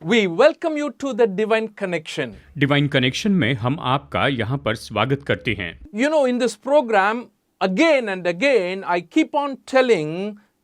We welcome you to the Divine Connection. Divine connection में हम आपका यहाँ पर स्वागत करते हैं। You know, in this program, again and again, I keep on telling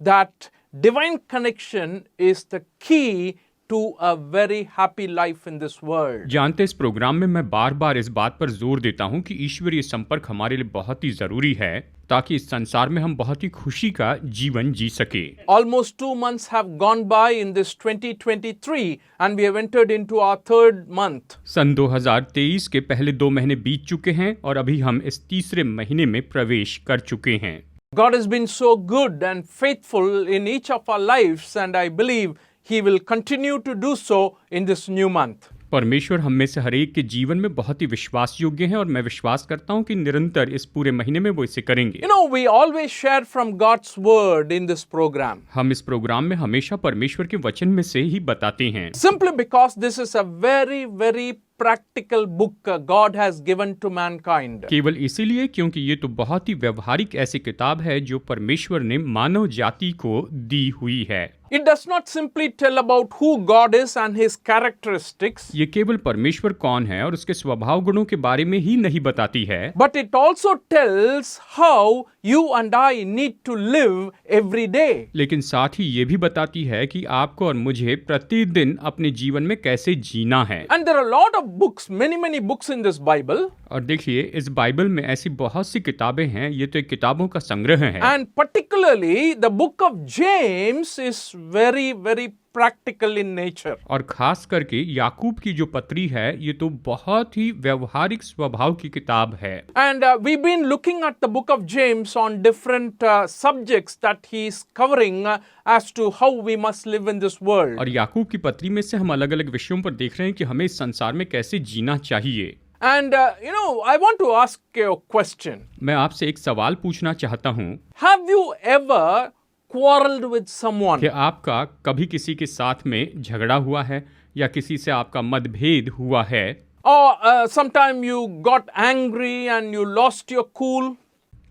that divine connection is the key to a very happy life in this world. जानते इस प्रोग्राम में मैं बार बार इस बात पर जोर देता हूँ कि ईश्वरीय संपर्क हमारे लिए बहुत ही जरूरी है ताकि इस संसार में हम बहुत ही खुशी का जीवन जी सके। Almost 2 months have gone by in this 2023 and we have entered into our third month. सन 2023 के पहले 2 महीने बीत चुके हैं और अभी हम इस तीसरे महीने में प्रवेश कर चुके हैं। God has been so good and faithful in each of our lives, and I believe He will continue to do so in this new month. परमेश्वर हम में से हर एक के जीवन में बहुत ही विश्वास योग्य हैं और मैं विश्वास करता हूं कि निरंतर इस पूरे महीने में वो इसे करेंगे। You know, we always share from God's word in this program. हम इस प्रोग्राम में हमेशा परमेश्वर के वचन में से ही बताते हैं। Simply because this is a very, very practical book God has given to mankind. केवल इसीलिए क्योंकि ये तो बहुत ही व्यवहारिक ऐसी किताब है जो परमेश्वर ने मानव जाति को दी हुई है। It does not simply tell about who God is and His characteristics, ये केवल परमेश्वर कौन है और उसके स्वभाव गुणों के बारे में ही नहीं बताती है, but it also tells how you and I need to live every day. लेकिन साथ ही ये भी बताती है कि आपको और मुझे प्रतिदिन अपने जीवन में कैसे जीना है। And there are a lot of books, many books in this Bible. और देखिए इस बाइबल में ऐसी बहुत सी किताबें हैं, ये तो एक किताबों का संग्रह है। And particularly the book of James is very, very practical in nature. और खास करके याकूब की जो पत्री है ये तो बहुत ही व्यवहारिक स्वभाव की किताब है। And we've been looking at the book of James on different subjects that he is covering as to how we must live in this world. और याकूब की पत्री में से हम अलग अलग विषयों पर देख रहे हैं कि हमें इस संसार में कैसे जीना चाहिए। And you know, I want to ask you a question. मैं आपसे एक सवाल पूछना चाहता हूँ, Have you ever quarreled with someone? कि आपका कभी किसी के साथ में झगड़ा हुआ है या किसी से आपका मतभेद हुआ है, Or sometime you got angry and you lost your cool?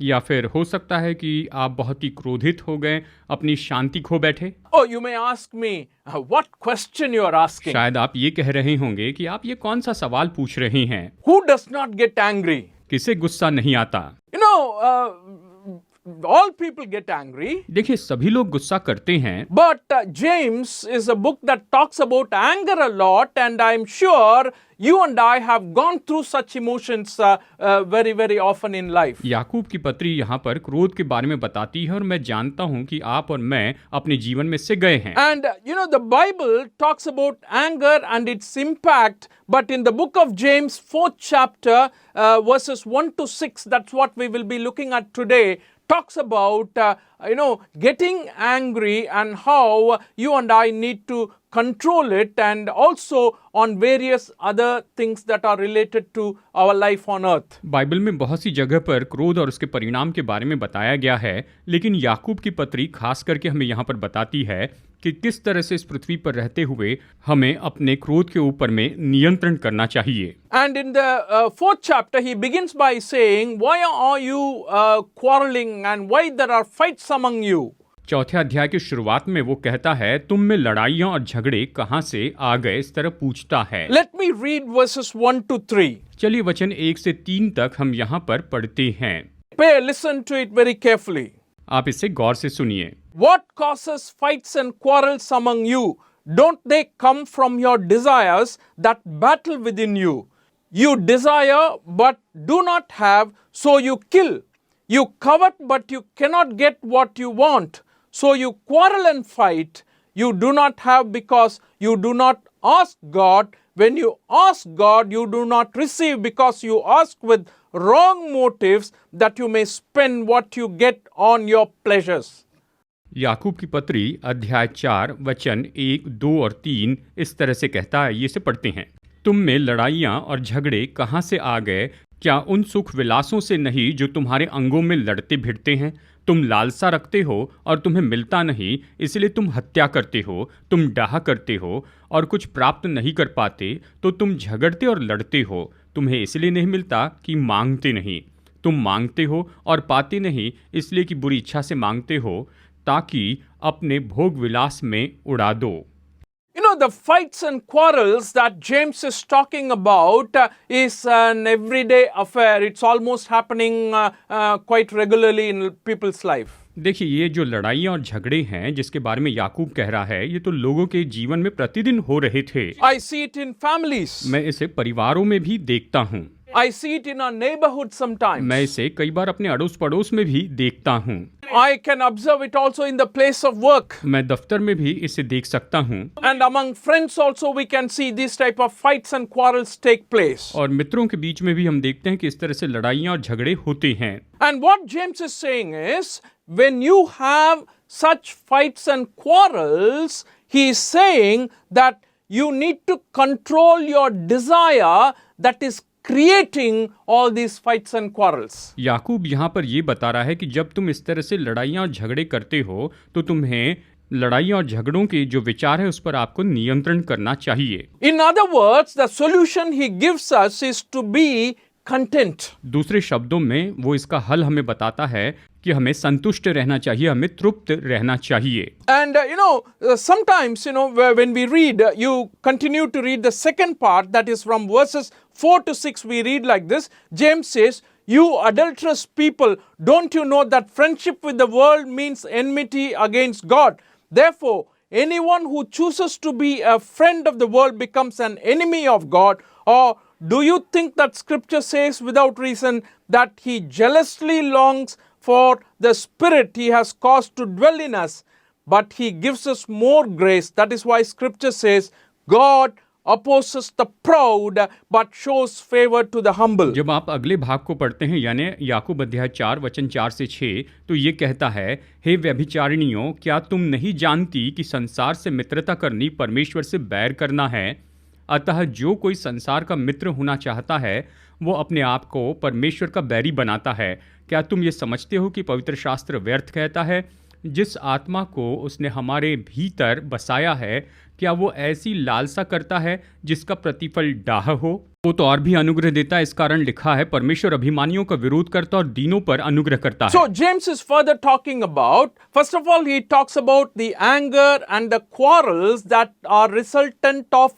या फिर हो सकता है कि आप बहुत ही क्रोधित हो गए, अपनी शांति खो बैठे। Oh, you may ask me, what question you are asking? शायद आप ये कह रहे होंगे कि आप ये कौन सा सवाल पूछ रहे हैं, Who does not get angry? किसे गुस्सा नहीं आता। You know, all people get angry. देखिए सभी लोग गुस्सा करते हैं, But James is a book that talks about anger a lot, and I'm sure you and I have gone through such emotions very, very often in life. याकूब की पत्री यहाँ पर क्रोध के बारे में बताती है और मैं जानता हूँ कि आप और मैं अपने जीवन में से गए हैं। And you know, the Bible talks about anger and its impact, but in the book of James, 4th chapter, verses 1 to 6, that's what we will be looking at today, talks about, getting angry and how you and I need to control it, and also on various other things that are related to our life on earth. Bible में बहुत सी जगह पर क्रोध और उसके परिणाम के बारे में बताया गया है, लेकिन याकूब की पत्री खास करके हमें यहाँ पर बताती है कि किस तरह से इस पृथ्वी पर रहते हुए हमें अपने क्रोध के ऊपर में नियंत्रण करना चाहिए। And in the 4th chapter, he begins by saying, why are you quarreling and why there are fights among you? चौथे अध्याय की शुरुआत में वो कहता है, तुम में लड़ाइयाँ और झगड़े कहाँ से आ गए, इस तरह पूछता है। Let me read verses 1 to 3. चलिए वचन 1 से 3 तक हम यहाँ पर पढ़ते हैं। Listen to it very carefully. आप इसे गौर से सुनिए। What causes fights and quarrels among you? Don't they come from your desires that battle within you? You desire but do not have, so you kill. You covet but you cannot get what you want, so you quarrel and fight. You do not have because you do not ask God. When you ask God, you do not receive because you ask with wrong motives, that you may spend what you get on your pleasures. याकूब की पत्री अध्याय 4 वचन 1, 2 और 3 इस तरह से कहता है, ये से पढ़ते हैं। तुम में लड़ाइयाँ और झगड़े कहाँ से आ गए? क्या उन सुख विलासों से नहीं जो तुम्हारे अंगों में लड़ते भिड़ते हैं? तुम लालसा रखते हो और तुम्हें मिलता नहीं, इसलिए तुम हत्या करते हो। तुम डाह करते हो और कुछ प्राप्त नहीं कर पाते, तो तुम झगड़ते और लड़ते हो। तुम्हें इसलिए नहीं मिलता कि मांगते नहीं। तुम मांगते हो और पाते नहीं, इसलिए कि बुरी इच्छा से मांगते हो, ताकि अपने भोग विलास में उड़ा दो। the fights and quarrels that James is talking about is an everyday affair. It's almost happening quite regularly in people's life. देखिए, ये जो लड़ाइयाँ और झगड़े हैं जिसके बारे में याकूब कह रहा है, ये तो लोगों के जीवन में प्रतिदिन हो रहे थे। I see it in families. मैं इसे परिवारों में भी देखता हूँ। I see it in our neighborhood sometimes. मैं इसे कई बार अपने अड़ोस पड़ोस में भी देखता हूँ। I can observe it also in the place of work. मैं दफ्तर में भी इसे देख सकता हूँ। And among friends also we can see these type of fights and quarrels take place. और मित्रों के बीच में भी हम देखते हैं कि इस तरह से लड़ाइयाँ और झगड़े होते हैं। And what James is saying is, when you have such fights and quarrels, he is saying that you need to control your desire that is creating all these fights and quarrels. याकूब यहाँ पर ये बता रहा है कि जब तुम इस तरह से लड़ाइयाँ और झगड़े करते हो तो तुम्हें लड़ाइयाँ और झगड़ों के जो विचार है उस पर आपको नियंत्रण करना चाहिए। In other words, the solution he gives us is to be content. दूसरे शब्दों में वो इसका हल हमें बताता है कि हमें संतुष्ट रहना चाहिए, हमें तृप्त रहना चाहिए। And sometimes when we read, you continue to read the second part, that is from verses 4 to 6, we read like this. James says, "You adulterous people, don't you know that friendship with the world means enmity against God? Therefore, anyone who chooses to be a friend of the world becomes an enemy of God. Or do you think that Scripture says without reason that He jealously longs for the Spirit He has caused to dwell in us, but He gives us more grace? That is why Scripture says, God opposes the proud but shows favor to the humble." जब आप अगले भाग को पढ़ते हैं, यानी याकूब अध्याय 4 वचन 4 से 6, तो ये कहता है, हे व्यभिचारिणियों, क्या तुम नहीं जानती कि संसार से मित्रता करनी परमेश्वर से बैर करना है? अतः जो कोई संसार का मित्र होना चाहता है वो अपने आप को परमेश्वर का बैरी बनाता है। क्या तुम ये समझते हो कि पवित्र शास्त्र व्यर्थ कहता है? जिस आत्मा को उसने हमारे भीतर बसाया है, क्या वो ऐसी लालसा करता है जिसका प्रतिफल डाह हो? वो तो और भी अनुग्रह देता है। इस कारण लिखा है, परमेश्वर अभिमानियों का विरोध करता और दीनों पर अनुग्रह करता है। So James is further talking about, first of all, he talks about the anger and the quarrels that are resultant of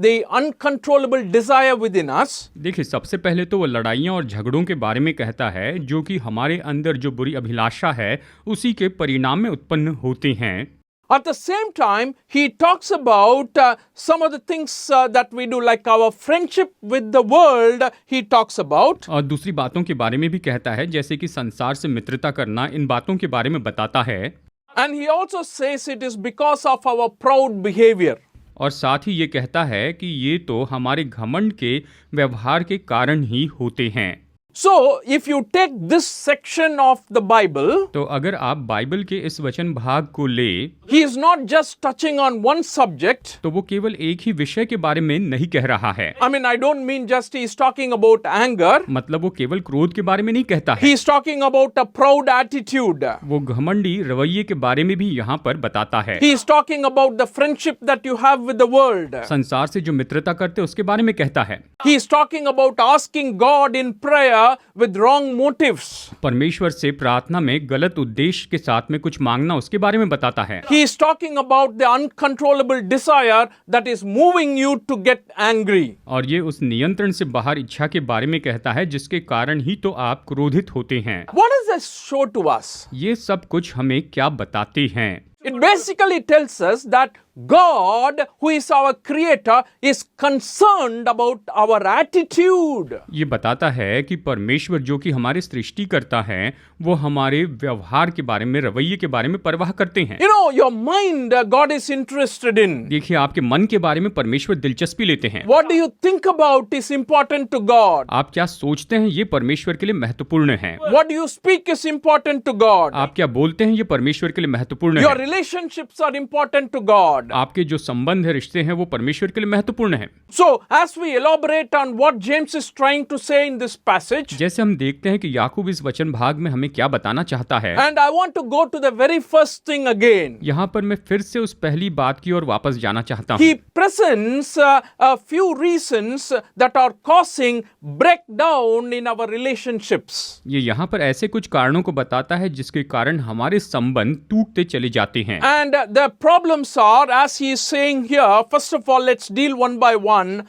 the uncontrollable desire within us. देखिए, सबसे पहले तो वो लड़ाइयाँ और झगड़ों के बारे में कहता है जो कि हमारे अंदर जो बुरी अभिलाषा है उसी के परिणाम में उत्पन्न होते हैं। At the same time, he talks about some of the things that we do, like our friendship with the world, he talks about. और दूसरी बातों के बारे में भी कहता है, जैसे कि संसार से मित्रता करना, इन बातों के बारे में बताता है। And he also says it is because of our proud behavior. और साथ ही ये कहता है कि ये तो हमारे घमंड के व्यवहार के कारण ही होते हैं। So, if you take this section of the Bible, तो अगर आप बाइबल के इस वचन भाग को ले, he is not just touching on one subject. तो वो केवल एक ही विषय के बारे में नहीं कह रहा है। I mean, I don't mean just he is talking about anger. मतलब वो केवल क्रोध के बारे में नहीं कहता है। He is talking about a proud attitude. वो घमंडी रवैये के बारे में भी यहाँ पर बताता है। He is talking about the friendship that you have with the world. संसार से जो मित्रता करते उसके बारे में कहता है। He is talking about asking God in prayer with wrong motives. परमेश्वर से प्रार्थना में गलत उद्देश्य के साथ में कुछ मांगना, उसके बारे में बताता है। He is talking about the uncontrollable desire that is moving you to get angry. और ये उस नियंत्रण से बाहर इच्छा के बारे में कहता है जिसके कारण ही तो आप क्रोधित होते हैं। What does this show to us? ये सब कुछ हमें क्या बताते हैं? It basically tells us that God, who is our creator, is concerned about our attitude. ये बताता है कि परमेश्वर जो कि हमारे सृष्टि करता है वो हमारे व्यवहार के बारे में, रवैये के बारे में परवाह करते हैं। Your mind, God is interested in. देखिए, आपके मन के बारे में परमेश्वर दिलचस्पी लेते हैं। What do you think about is important to God. आप क्या सोचते हैं ये परमेश्वर के लिए महत्वपूर्ण है। What do you speak is important to God. आप क्या बोलते हैं ये परमेश्वर के लिए महत्वपूर्ण Your है। relationships are important to God. आपके जो संबंध है, रिश्ते हैं, वो परमेश्वर के लिए महत्वपूर्ण है। So, as we elaborate on what James is trying to say in this passage, जैसे हम देखते हैं कि याकूब इस वचन भाग में हमें क्या बताना चाहता है, and I want to go to the very first thing again. यहाँ पर मैं फिर से उस पहली बात की ओर वापस जाना चाहता He हूँ। presents a few reasons that are causing breakdown in our relationships. ये यहाँ पर ऐसे कुछ कारणों को बताता है जिसके कारण हमारे संबंध टूटते चले जाते हैं। And the problems are as he is saying here, first of all, let's deal one by one.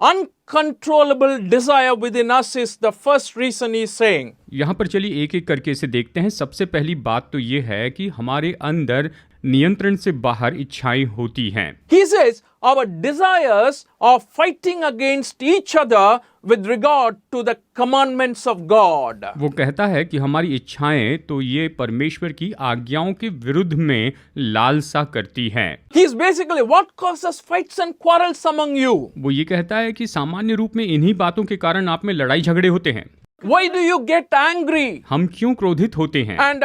Uncontrollable desire within us is the first reason he is saying. यहाँ पर चलिए एक एक करके इसे देखते हैं। सबसे पहली बात तो ये है कि हमारे अंदर नियंत्रण से बाहर इच्छाएं होती हैं। He says our desires are fighting against each other with regard to the commandments of God. वो कहता है कि हमारी इच्छाएं तो ये परमेश्वर की आज्ञाओं के विरुद्ध में लालसा करती हैं। He is basically what causes fights and quarrels among you. वो ये कहता है कि सामान्य रूप में इन्हीं बातों के कारण आप में लड़ाई झगड़े होते हैं। Why do you get angry? हम क्यों क्रोधित होते हैं? And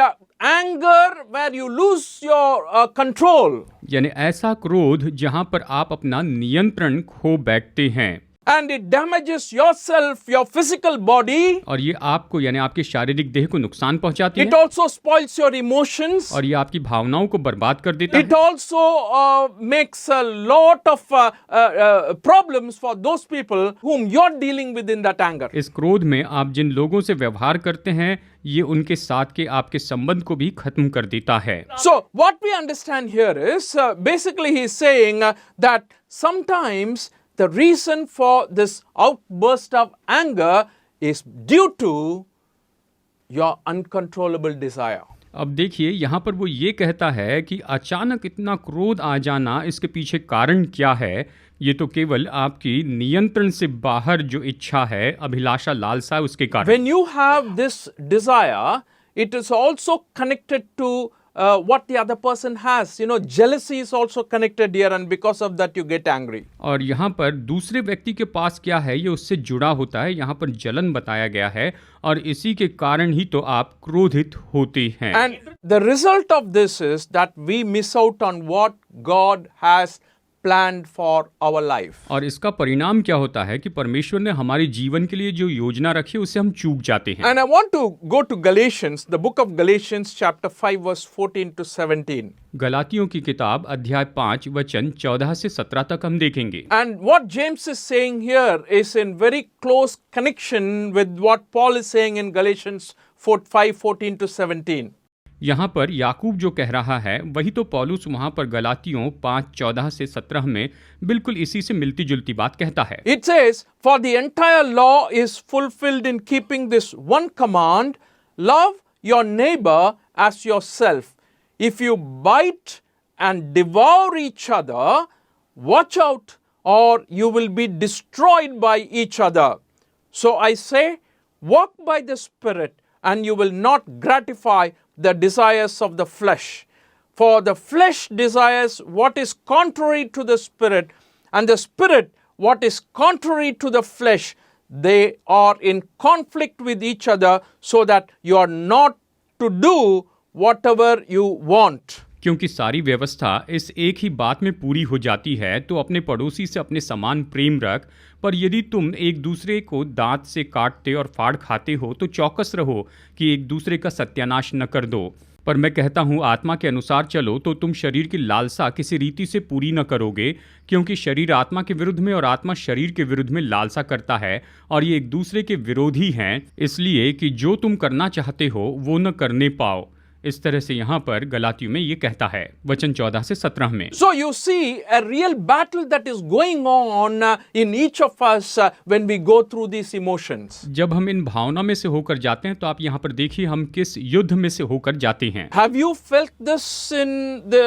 anger where you lose your control. यानी ऐसा क्रोध जहां पर आप अपना नियंत्रण खो बैठते हैं। And it damages yourself, your physical body. और ये आपको यानी आपके शारीरिक देह को नुकसान पहुंचाती It है also spoils your emotions. और ये आपकी भावनाओं को बर्बाद कर देता It है। also makes a lot of problems for those people whom you're dealing with in that anger. इस क्रोध में आप जिन लोगों से व्यवहार करते हैं ये उनके साथ के आपके संबंध को भी खत्म कर देता है। So what we understand here is basically he's saying that sometimes the reason for this outburst of anger is due to your uncontrollable desire. अब देखिए यहाँ पर वो ये कहता है कि अचानक इतना क्रोध आ जाना, इसके पीछे कारण क्या है? ये तो केवल आपकी नियंत्रण से बाहर जो इच्छा है, अभिलाषा, लालसा है, उसके कारण। When you have this desire, it is also connected to what the other person has. You know, jealousy is also connected here, and because of that you get angry. और यहाँ पर दूसरे व्यक्ति के पास क्या है, ये उससे जुड़ा होता है। यहाँ पर जलन बताया गया है और इसी के कारण ही तो आप क्रोधित होते हैं। And the result of this is that we miss out on what God has planned for our life. और इसका परिणाम क्या होता है कि परमेश्वर ने हमारे जीवन के लिए जो योजना रखी है उससे हम चूक जाते हैं। And I want to go to Galatians, the book of Galatians chapter 5 verse 14 to 17. गलातियों की किताब अध्याय 5 वचन 14 से 17 तक हम देखेंगे। And what James is saying here is in very close connection with what Paul is saying in Galatians 5:14 to 17. यहाँ पर याकूब जो कह रहा है वही तो पौलुस वहाँ पर गलातियों 5:14 से 17 में बिल्कुल इसी से मिलती जुलती बात कहता है। It says, "For the entire law is fulfilled in keeping this one command, love your neighbor as yourself. If you bite and devour each other, watch out, or you will be destroyed by each other. So I say, walk by the Spirit, and you will not gratify the desires of the flesh. For the flesh desires what is contrary to the Spirit, and the Spirit what is contrary to the flesh. They are in conflict with each other, so that you are not to do whatever you want." क्योंकि सारी व्यवस्था इस एक ही बात में पूरी हो जाती है, तो अपने पड़ोसी से अपने समान प्रेम रख। पर यदि तुम एक दूसरे को दांत से काटते और फाड़ खाते हो तो चौकस रहो कि एक दूसरे का सत्यानाश न कर दो। पर मैं कहता हूँ, आत्मा के अनुसार चलो तो तुम शरीर की लालसा किसी रीति से पूरी न करोगे, क्योंकि शरीर आत्मा के विरुद्ध में और आत्मा शरीर के विरुद्ध में लालसा करता है, और ये एक दूसरे के विरोधी हैं, इसलिए कि जो तुम करना चाहते हो वो न करने पाओ। इस तरह से यहाँ पर गलातियों में ये कहता है वचन 14 से 17 में। So you see a real battle that is going on in each of us when we go through these emotions. जब हम इन भावना में से होकर जाते हैं तो आप यहाँ पर देखिए हम किस युद्ध में से होकर जाते हैं। Have you felt this in the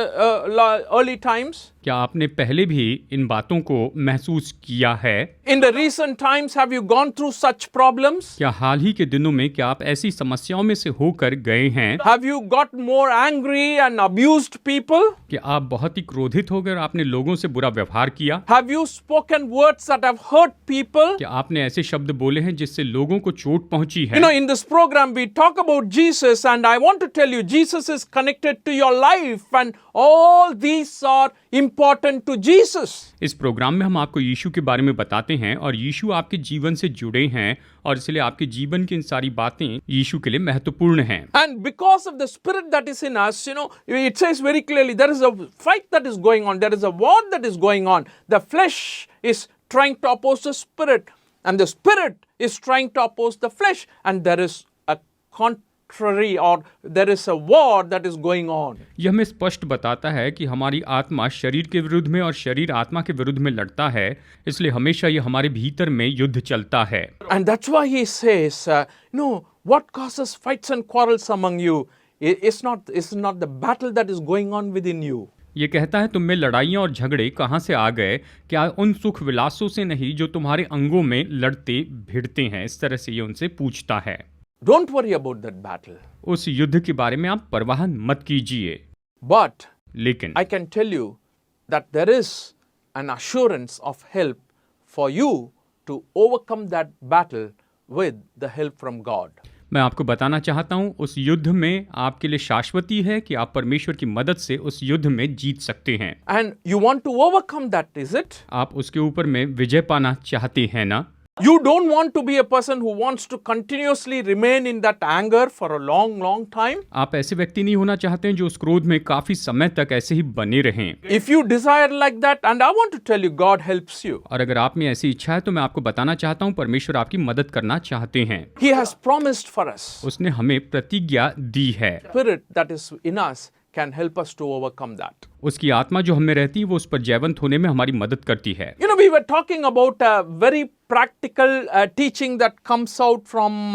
early times? क्या आपने पहले भी इन बातों को महसूस किया है? In the recent times, have you gone through such problems? क्या हाल ही के दिनों में क्या आप ऐसी समस्याओं में से होकर गए हैं? Have you got more angry and abused people? क्या आप बहुत ही क्रोधित होकर आपने लोगों से बुरा व्यवहार किया? Have you spoken words that have hurt people? क्या आपने ऐसे शब्द बोले हैं जिससे लोगों को चोट पहुंची है? You know, in this program we talk about Jesus, and I want to tell you, Jesus is connected to your life, and all these are important to Jesus. इस प्रोग्राम में हम आपको यीशु के बारे में बताते हैं और यीशु आपके जीवन से जुड़े हैं, और इसलिए आपके जीवन की इन सारी बातें यीशु के लिए महत्वपूर्ण हैं। And because of the spirit that is in us, you know, it says very clearly there is a fight that is going on, there is a war that is going on. The flesh is trying to oppose the spirit, and the spirit is trying to oppose the flesh, and there is a contrary or there is a war that is going on. यह हमें स्पष्ट बताता है कि हमारी आत्मा शरीर के विरुद्ध में और शरीर आत्मा के विरुद्ध में लड़ता है, इसलिए हमेशा ये हमारे भीतर में युद्ध चलता है। And that's why he says, no, what causes fights and quarrels among you? It's not the battle that is going on within you. ये कहता है तुम में लड़ाइयाँ और झगड़े कहाँ से आ गए, क्या उन सुख विलासों से नहीं जो तुम्हारे अंगों में लड़ते भिड़ते हैं। इस तरह से ये उनसे पूछता है। Don't worry about that battle. उस युद्ध के बारे में आप परवाह मत कीजिए। But लेकिन I can tell you that there is an assurance of help for you to overcome that battle with the help from God. मैं आपको बताना चाहता हूं, उस युद्ध में आपके लिए शाश्वती है कि आप परमेश्वर की मदद से उस युद्ध में जीत सकते हैं। And you want to overcome that, is it? आप उसके ऊपर में विजय पाना चाहते हैं ना? You don't want to be a person who wants to continuously remain in that anger for a long, long time. आप ऐसे व्यक्ति नहीं होना चाहते हैं जो उस क्रोध में काफी समय तक ऐसे ही बने रहें। If you desire like that, and I want to tell you, God helps you. और अगर आप में ऐसी इच्छा है तो मैं आपको बताना चाहता हूँ, परमेश्वर आपकी मदद करना चाहते हैं। He has promised for us. उसने हमें प्रतिज्ञा दी है। Spirit that is in us can help us to overcome that. उसकी आत्मा जो हमें रहती है वो उस पर जयवंत होने में हमारी मदद करती है। You know, we were talking about a very practical teaching that comes out from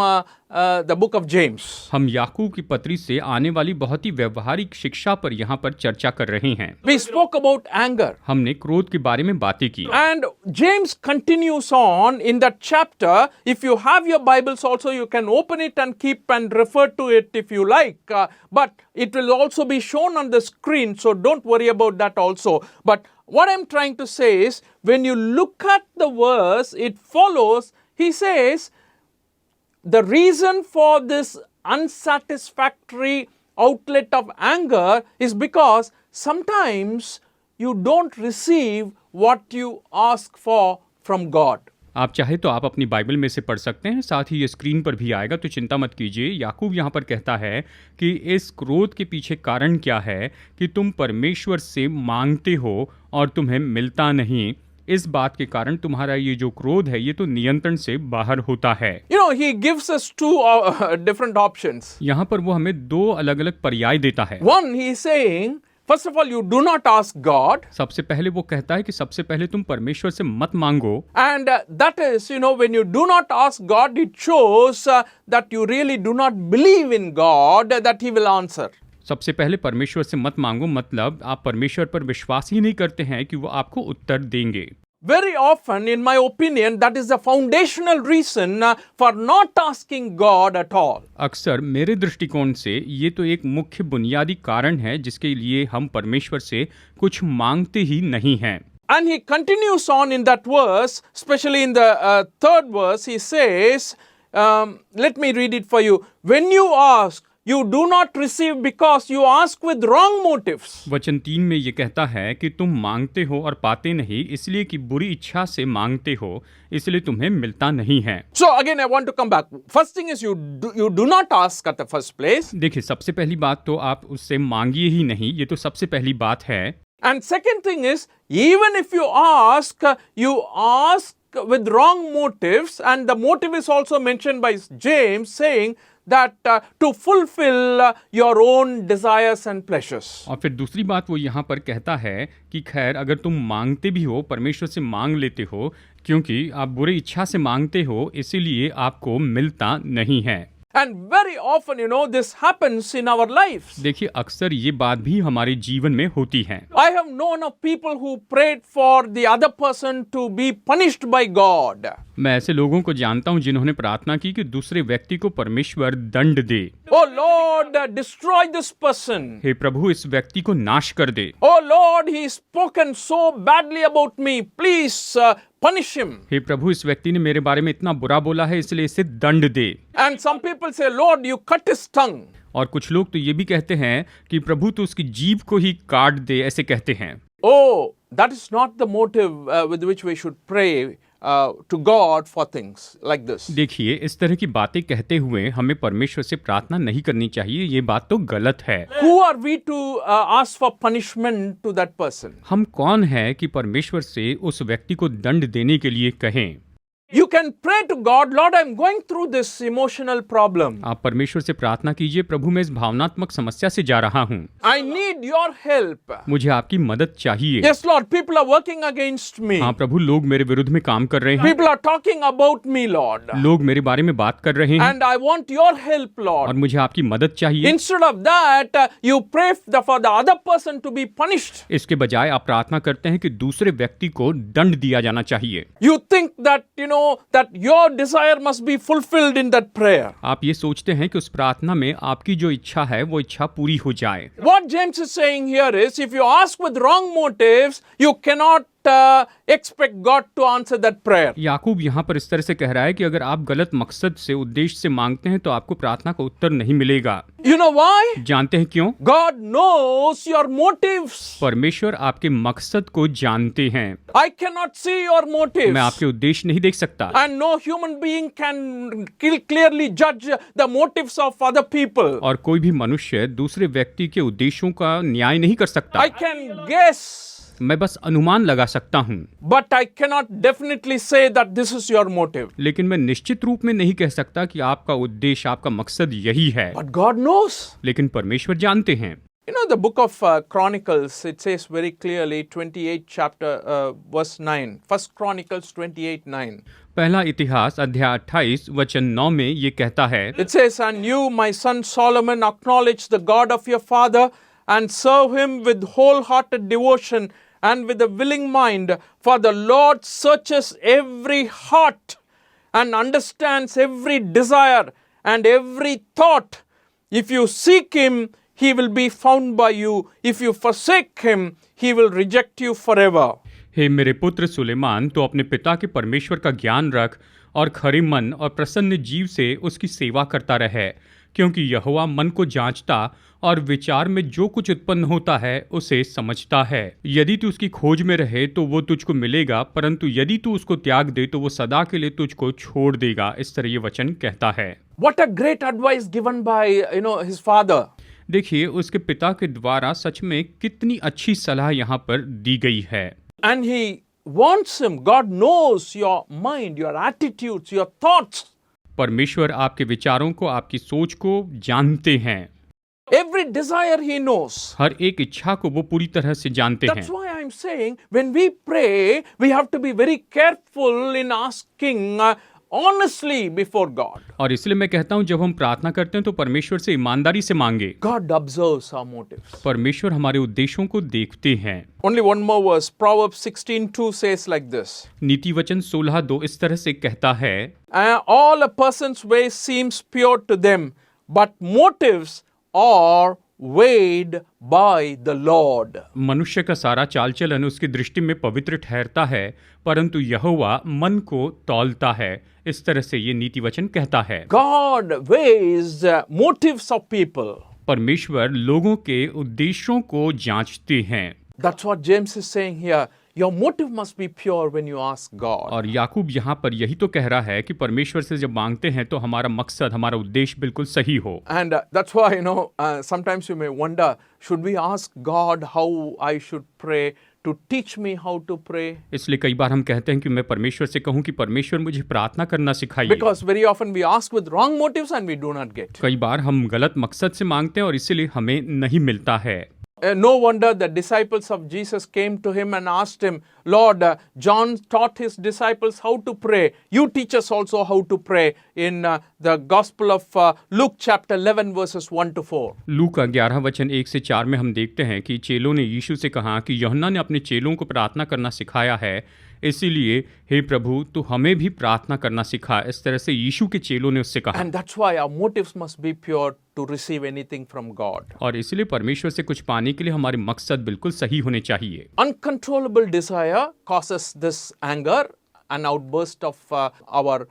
the book of James. हम याकूब की पत्री से आने वाली बहुत ही व्यवहारिक शिक्षा पर यहाँ पर चर्चा कर रहे हैं। We spoke about anger. हमने क्रोध के बारे में बातें की। And James continues on in that chapter. If you have your Bibles also, you can open it and keep and refer to it if you like. But it will also be shown on the screen, so don't worry about that also. But what I'm trying to say is, when you look at the verse, it follows, he says, the reason for this unsatisfactory outlet of anger is because sometimes you don't receive what you ask for from God. आप चाहे तो आप अपनी Bible में से पढ़ सकते हैं, साथ ही ये स्क्रीन पर भी आएगा, तो चिंता मत कीजिए। याकूब यहाँ पर कहता है कि इस क्रोध के पीछे कारण क्या है कि तुम परमेश्वर से मांगते हो और तुम्हें मिलता नहीं। इस बात के कारण तुम्हारा ये जो क्रोध है ये तो नियंत्रण से बाहर होता है। You know, he gives us two different options. यहाँ पर वो हमें दो अलग अलग पर्याय देता है। One, he is saying, first of all, you do not ask God. सबसे पहले वो कहता है कि सबसे पहले तुम परमेश्वर से मत मांगो। And that is, you know, when you do not ask God, it shows that you really do not believe in God, that He will answer. सबसे पहले परमेश्वर से मत मांगो, मतलब आप परमेश्वर पर विश्वास ही नहीं करते हैं कि वो आपको उत्तर देंगे। Very often, in my opinion, that is the foundational reason for not asking God at all. अक्सर मेरे दृष्टिकोण से ये तो एक मुख्य बुनियादी कारण है जिसके लिए हम परमेश्वर से कुछ मांगते ही नहीं हैं। And he continues on in that verse, especially in the third verse, he says, let me read it for you. When you ask, you do not receive because you ask with wrong motives. वचन 3 में ये कहता है कि तुम मांगते हो और पाते नहीं, इसलिए कि बुरी इच्छा से मांगते हो, इसलिए तुम्हें मिलता नहीं है। So again, I want to come back. First thing is you do not ask at the first place. देखिए, सबसे पहली बात तो आप उससे मांगिए ही नहीं, ये तो सबसे पहली बात है। And second thing is, even if you ask with wrong motives, and the motive is also mentioned by James, saying that to fulfill your own desires and pleasures. और फिर दूसरी बात वो यहाँ पर कहता है कि खैर अगर तुम मांगते भी हो, परमेश्वर से मांग लेते हो, क्योंकि आप बुरी इच्छा से मांगते हो, इसीलिए आपको मिलता नहीं है। And very often, you know, this happens in our lives. देखिए, अक्सर ये बात भी हमारे जीवन में होती है। I have known of people who prayed for the other person to be punished by God. मैं ऐसे लोगों को जानता हूँ जिन्होंने प्रार्थना की कि दूसरे व्यक्ति को परमेश्वर दंड दे। Oh Lord, destroy this person. हे प्रभु, इस व्यक्ति को नाश कर दे। Oh Lord, he has spoken so badly about me. Please punish him. हे प्रभु, इस व्यक्ति ने मेरे बारे में इतना बुरा बोला है, इसलिए इसे दंड दे। And some people say, Lord, you cut his tongue. और कुछ लोग तो ये भी कहते हैं कि प्रभु तो उसकी जीभ को ही काट दे, ऐसे कहते हैं। Oh, that is not the motive with which we should pray to God for things like this. देखिए, इस तरह की बातें कहते हुए हमें परमेश्वर से प्रार्थना नहीं करनी चाहिए, ये बात तो गलत है। Who are we to ask for punishment to that person? हम कौन है कि परमेश्वर से उस व्यक्ति को दंड देने के लिए कहें? You can pray to God, Lord, I'm going through this emotional problem. आप परमेश्वर से प्रार्थना कीजिए, प्रभु मैं इस भावनात्मक समस्या से जा रहा हूँ, I need your help. मुझे आपकी मदद चाहिए। Yes, Lord, people are working against me. हाँ प्रभु, लोग मेरे विरुद्ध में काम कर रहे हैं, People are talking about me, Lord. लोग मेरे बारे में बात कर रहे हैं And I want your help, और Lord. मुझे आपकी मदद चाहिए। Instead of that, you pray for the other person to be punished. इसके बजाय आप प्रार्थना करते हैं कि दूसरे व्यक्ति को दंड दिया जाना चाहिए। You think that, that your desire must be fulfilled in that prayer. आप ये सोचते हैं कि उस प्रार्थना में आपकी जो इच्छा है वो इच्छा पूरी हो जाए। What James is saying here is, if you ask with wrong motives, you cannot expect God to answer that prayer. याकूब यहाँ पर इस तरह से कह रहा है कि अगर आप गलत मकसद से, उद्देश्य से मांगते हैं तो आपको प्रार्थना का उत्तर नहीं मिलेगा। You know why? जानते हैं क्यों? God knows your motives. परमेश्वर आपके मकसद को जानते हैं। I cannot see your motives. मैं आपके उद्देश्य नहीं देख सकता And no human being can clearly judge the motives of other people. और कोई भी मनुष्य दूसरे व्यक्ति के उद्देश्यों का न्याय नहीं कर सकता। I can guess, मैं बस अनुमान लगा सकता हूँ, but I cannot definitely say that this is your motive. लेकिन मैं निश्चित रूप में नहीं कह सकता कि आपका उद्देश्य, आपका मकसद यही है। But God knows. लेकिन परमेश्वर जानते हैं। You know, the book of Chronicles, it says very clearly, 28 chapter, verse 9. First Chronicles 28:9. पहला इतिहास अध्याय 28 वचन 9 में ये कहता है, It says, and you, my son Solomon, acknowledge the God of your father and serve him with wholehearted devotion and with a willing mind, for the Lord searches every heart and understands every desire and every thought. If you seek him, he will be found by you. If you forsake him, he will reject you forever. हे मेरे पुत्र सुलेमान, तो अपने पिता के परमेश्वर का ज्ञान रख और खरे मन और प्रसन्न जीव से उसकी सेवा करता रहे, क्योंकि यहोवा मन को जांचता और विचार में जो कुछ उत्पन्न होता है उसे समझता है। यदि तू उसकी खोज में रहे तो वो तुझको मिलेगा, परंतु यदि तू उसको त्याग दे तो वो सदा के लिए तुझको छोड़ देगा। इस तरह ये वचन कहता है। What a great advice given by, his father. देखिए, उसके पिता के द्वारा सच में कितनी अच्छी सलाह यहाँ पर दी गई है। And he wants him. God knows your mind, your attitudes, your thoughts. परमेश्वर आपके विचारों को, आपकी सोच को जानते हैं। Every desire he knows. हर एक इच्छा को वो पूरी तरह से जानते हैं। That's why I'm saying, when we pray, we have to be very careful in asking honestly before God. और इसलिए मैं कहता हूँ, जब हम प्रार्थना करते हैं तो परमेश्वर से ईमानदारी से मांगे। God observes our motives. परमेश्वर हमारे उद्देश्यों को देखते हैं। Only one more verse. Proverbs 16:2 says like this. नीति वचन 16:2 इस तरह से कहता है, All a person's way seems pure to them, but motives are weighed by the Lord. मनुष्य का सारा चाल चलन उसकी दृष्टि में पवित्र ठहरता है, परंतु यहोवा मन को तौलता है। इस तरह से ये नीति वचन कहता है। God weighs motives of people. परमेश्वर लोगों के उद्देश्यों को जांचते हैं। That's what James is saying here. Your motive must be pure when you ask God. और याकूब यहाँ पर यही तो कह रहा है कि परमेश्वर से जब मांगते हैं तो हमारा मकसद, हमारा उद्देश्य बिल्कुल सही हो। And that's why, sometimes you may wonder, should we ask God how I should pray to teach me how to pray? इसलिए कई बार हम कहते हैं कि मैं परमेश्वर से कहूं कि परमेश्वर मुझे प्रार्थना करना सिखाइए। Because very often we ask with wrong motives and we do not get. कई बार हम गलत मकसद से मांगते हैं और इसीलिए हमें नहीं मिलता है। No wonder the disciples of Jesus came to him and asked him, Lord, John taught his disciples how to pray. You teach us also how to pray in the Gospel of Luke chapter 11 verses 1 to 4. लूका 11 वचन 1 से 4 में हम देखते हैं कि चेलों ने यीशु से कहा कि यूहन्ना ने अपने चेलों को प्रार्थना करना सिखाया है, इसीलिए हे प्रभु तू हमें भी प्रार्थना करना सिखा। इस तरह से यीशु के चेलों ने उससे कहा। And that's why our motives must be pure to receive anything from God. और इसलिए परमेश्वर से कुछ पाने के लिए हमारे मकसद बिल्कुल सही होने चाहिए। Uncontrollable desire causes this anger, an outburst of our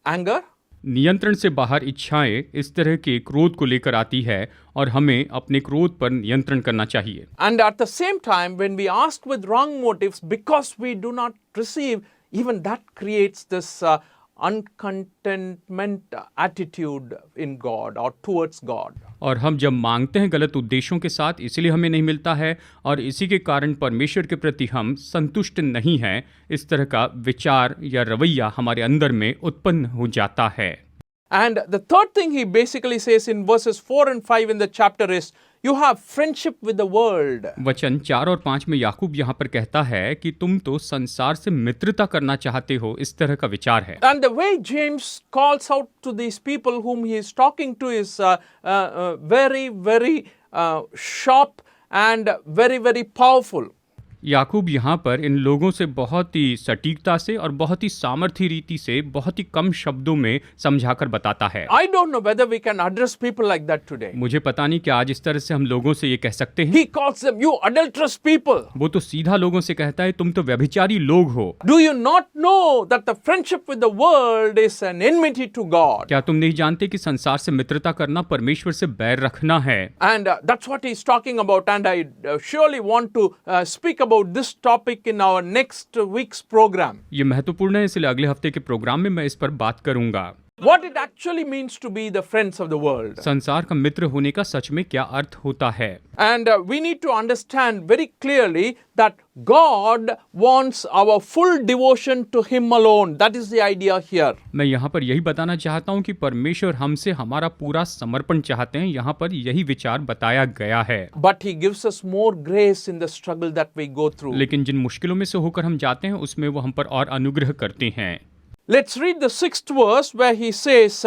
anger. नियंत्रण से बाहर इच्छाएं इस तरह के क्रोध को लेकर आती है और हमें अपने क्रोध पर नियंत्रण करना चाहिए। And at the same time, when we ask with wrong motives, because we do not receive, even that creates this uncontentment attitude in God or towards God. और हम जब मांगते हैं गलत उद्देश्यों के साथ, इसलिए हमें नहीं मिलता है, और इसी के कारण परमेश्वर के प्रति हम संतुष्ट नहीं हैं, इस तरह का विचार या रवैया हमारे अंदर में उत्पन्न हो जाता है। And the third thing he basically says in verses 4 and 5 in the chapter is, you have friendship with the world. वचन 4 और 5 में याकूब यहाँ पर कहता है कि तुम तो संसार से मित्रता करना चाहते हो, इस तरह का विचार है। And the way James calls out to these people whom he is talking to is very, very sharp and very, very powerful. याकूब यहाँ पर इन लोगों से बहुत ही सटीकता से और बहुत ही सामर्थ्य रीति से, बहुत ही कम शब्दों में समझाकर बताता है। I don't know whether we can address people like that today. मुझे पता नहीं कि आज इस तरह से हम लोगों से ये कह सकते हैं। He calls them, you adulterous people. वो तो सीधा लोगों से कहता है, तुम तो व्यभिचारी लोग हो। Do you not know that the friendship with the world is an enmity to God? क्या तुम नहीं जानते कि संसार से मित्रता करना परमेश्वर से बैर रखना है? And that's what he's talking about, and I surely want to speak about this topic in our next week's program. ये महत्वपूर्ण है, इसलिए अगले हफ्ते के प्रोग्राम में मैं इस पर बात करूंगा। What it actually means to be the friends of the world. संसार का मित्र होने का सच में क्या अर्थ होता है? And we need to understand very clearly that God wants our full devotion to Him alone. That is the idea here. मैं यहाँ पर यही बताना चाहता हूँ कि परमेश्वर हमसे हमारा पूरा समर्पण चाहते हैं। यहाँ पर यही विचार बताया गया है। But He gives us more grace in the struggle that we go through. लेकिन जिन मुश्किलों में से होकर हम जाते हैं, उसमें वो हम पर और अनुग्रह करते हैं। Let's read the 6th verse where he says,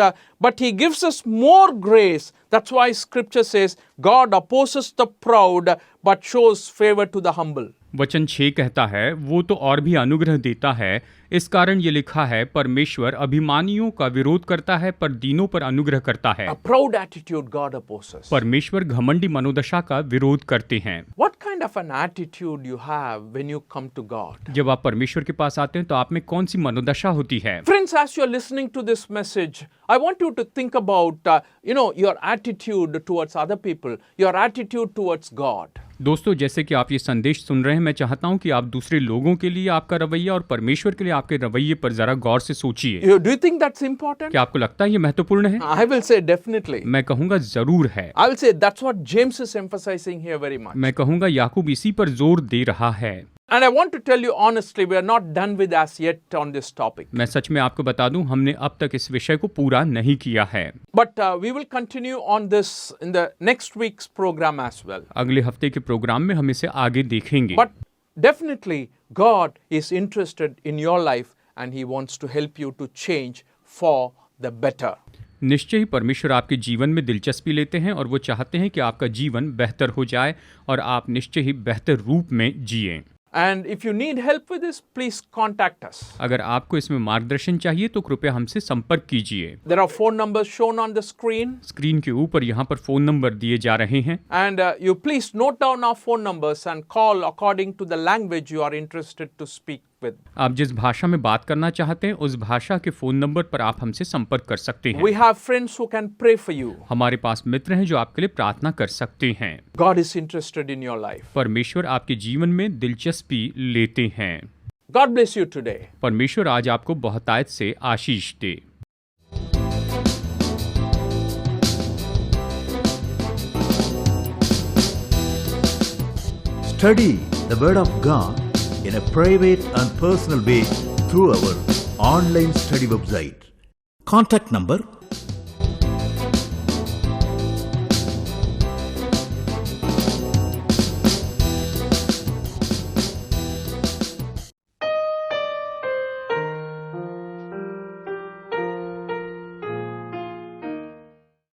but he gives us more grace. That's why scripture says, God opposes the proud but shows favor to the humble. वचन 6 कहता है, वो तो और भी अनुग्रह देता है। इस कारण ये लिखा है, परमेश्वर अभिमानियों का विरोध करता है पर दीनों पर अनुग्रह करता है। A proud attitude God opposes. परमेश्वर घमंडी मनोदशा का विरोध करते हैं। What kind of an attitude you have when you come to God? जब आप परमेश्वर के पास आते हैं तो आप में कौन सी मनोदशा होती है? Friends, as you are listening to this message, I want you to think about, your attitude towards other people, your attitude towards God. दोस्तों, जैसे कि आप ये संदेश सुन रहे हैं, मैं चाहता हूं कि आप दूसरे लोगों के लिए आपका रवैया और परमेश्वर के लिए आपके रवैये पर जरा गौर से सोचिए। Do you think that's important? क्या आपको लगता है ये महत्वपूर्ण है? I will say definitely. मैं कहूंगा जरूर है। I will say that's what James is emphasizing here very much. मैं कहूंगा याकूब इसी पर जोर दे रहा है। And I want to tell you honestly, we are not done with as yet on this topic. मैं सच में आपको बता दूं, हमने अब तक इस विषय को पूरा नहीं किया है। But we will continue on this in the next week's program as well. अगले हफ्ते के प्रोग्राम में हम इसे आगे देखेंगे। But definitely God is interested in your life and He wants to help you to change for the better. निश्चय ही परमेश्वर आपके जीवन में दिलचस्पी लेते हैं और वो चाहते हैं कि आपका जीवन बेहतर हो जाए और आप निश्चय ही बेहतर रूप में जिएं। And if you need help with this, please contact us. अगर आपको इसमें मार्गदर्शन चाहिए तो कृपया हमसे संपर्क कीजिए। There are phone numbers shown on the screen. Screen के ऊपर यहाँ पर फोन नंबर दिए जा रहे हैं। And you please note down our phone numbers and call according to the language you are interested to speak with. आप जिस भाषा में बात करना चाहते हैं, उस भाषा के फोन नंबर पर आप हमसे संपर्क कर सकते हैं। We have friends who can pray for you. हमारे पास मित्र हैं जो आपके लिए प्रार्थना कर सकते हैं। God is interested in your life. परमेश्वर आपके जीवन में दिलचस्पी लेते हैं। God bless you today. परमेश्वर आज आपको बहुतायत से आशीष दे। Study the Word of God in a private and personal way through our online study website. Contact number